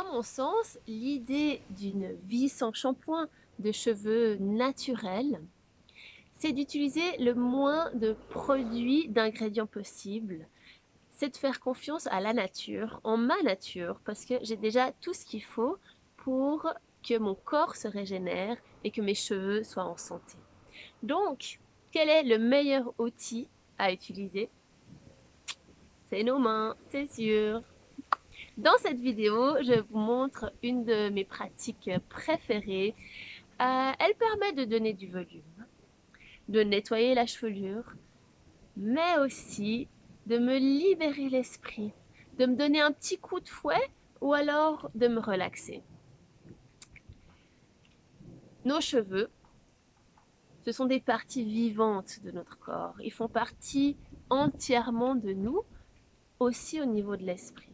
En mon sens, l'idée d'une vie sans shampoing, de cheveux naturels, c'est d'utiliser le moins de produits, d'ingrédients possibles. C'est de faire confiance à la nature, en ma nature, parce que j'ai déjà tout ce qu'il faut pour que mon corps se régénère et que mes cheveux soient en santé. Donc, quel est le meilleur outil à utiliser? C'est nos mains, c'est sûr. Dans cette vidéo, je vous montre une de mes pratiques préférées. Elle permet de donner du volume, de nettoyer la chevelure, mais aussi de me libérer l'esprit, de me donner un petit coup de fouet ou alors de me relaxer. Nos cheveux, ce sont des parties vivantes de notre corps. Ils font partie entièrement de nous, aussi au niveau de l'esprit.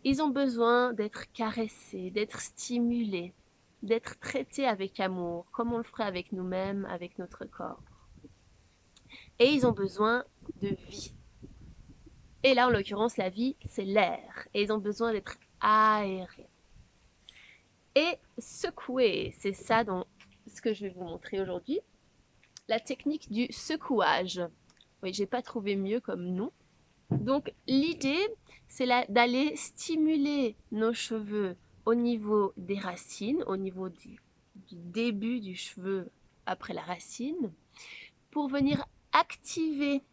Ils ont besoin d'être caressés, d'être stimulés, d'être traités avec amour, comme on le ferait avec nous-mêmes, avec notre corps. Et ils ont besoin de vie. Et là, en l'occurrence, la vie, c'est l'air. Et ils ont besoin d'être aérés. Et secouer, c'est ça dont ce que je vais vous montrer aujourd'hui. La technique du secouage. Oui, j'ai pas trouvé mieux comme nom. Donc, l'idée, c'est d'aller stimuler nos cheveux au niveau des racines, au niveau du début du cheveu après la racine, pour venir activer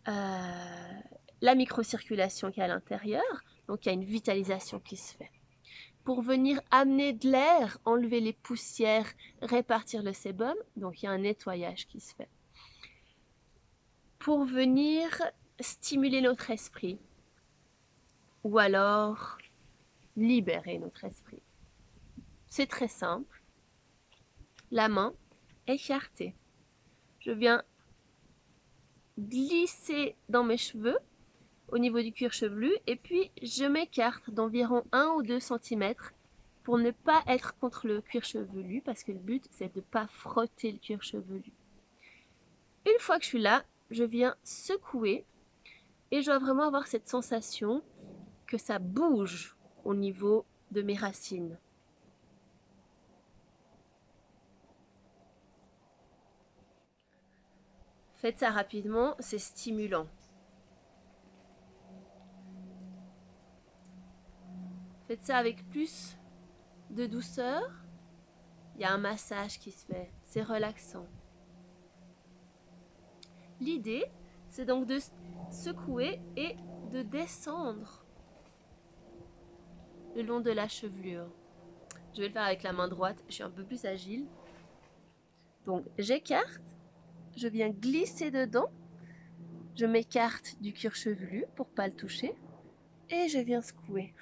la microcirculation qui est à l'intérieur, donc il y a une vitalisation qui se fait. Pour venir amener de l'air, enlever les poussières, répartir le sébum, donc il y a un nettoyage qui se fait. Pour venir stimuler notre esprit, ou alors libérer notre esprit. C'est très simple. La main écartée. Je viens glisser dans mes cheveux au niveau du cuir chevelu et puis je m'écarte d'environ 1 ou 2 cm pour ne pas être contre le cuir chevelu parce que le but c'est de ne pas frotter le cuir chevelu. Une fois que je suis là, je viens secouer et je dois vraiment avoir cette sensation que ça bouge au niveau de mes racines. Faites ça rapidement, c'est stimulant. Faites ça avec plus de douceur. Il y a un massage qui se fait, c'est relaxant. L'idée, c'est donc de secouer et de descendre le long de la chevelure. Je vais le faire avec la main droite, je suis un peu plus agile. Donc j'écarte, je viens glisser dedans, je m'écarte du cuir chevelu pour ne pas le toucher et je viens secouer.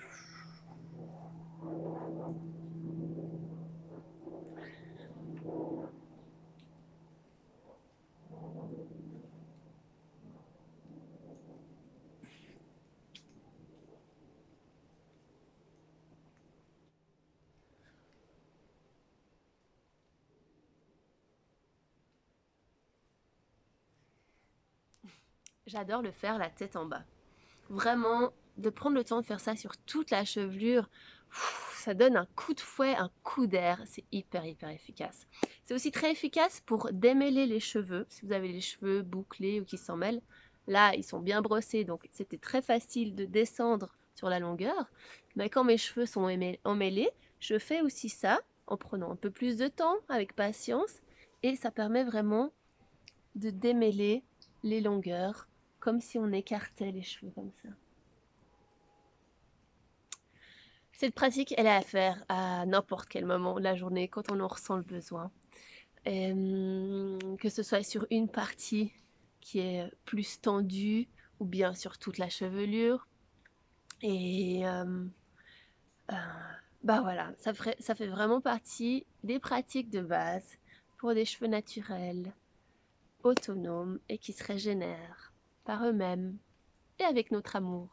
J'adore le faire la tête en bas. Vraiment, de prendre le temps de faire ça sur toute la chevelure, ça donne un coup de fouet, un coup d'air, c'est hyper efficace. C'est aussi très efficace pour démêler les cheveux, si vous avez les cheveux bouclés ou qui s'en mêlent. Là, ils sont bien brossés, donc c'était très facile de descendre sur la longueur. Mais quand mes cheveux sont emmêlés, je fais aussi ça en prenant un peu plus de temps, avec patience, et ça permet vraiment de démêler les longueurs, comme si on écartait les cheveux comme ça. Cette pratique, elle est à faire à n'importe quel moment de la journée, quand on en ressent le besoin. Que ce soit sur une partie qui est plus tendue, ou bien sur toute la chevelure. Et bah voilà, ça fait vraiment partie des pratiques de base pour des cheveux naturels, autonomes et qui se régénèrent par eux-mêmes et avec notre amour.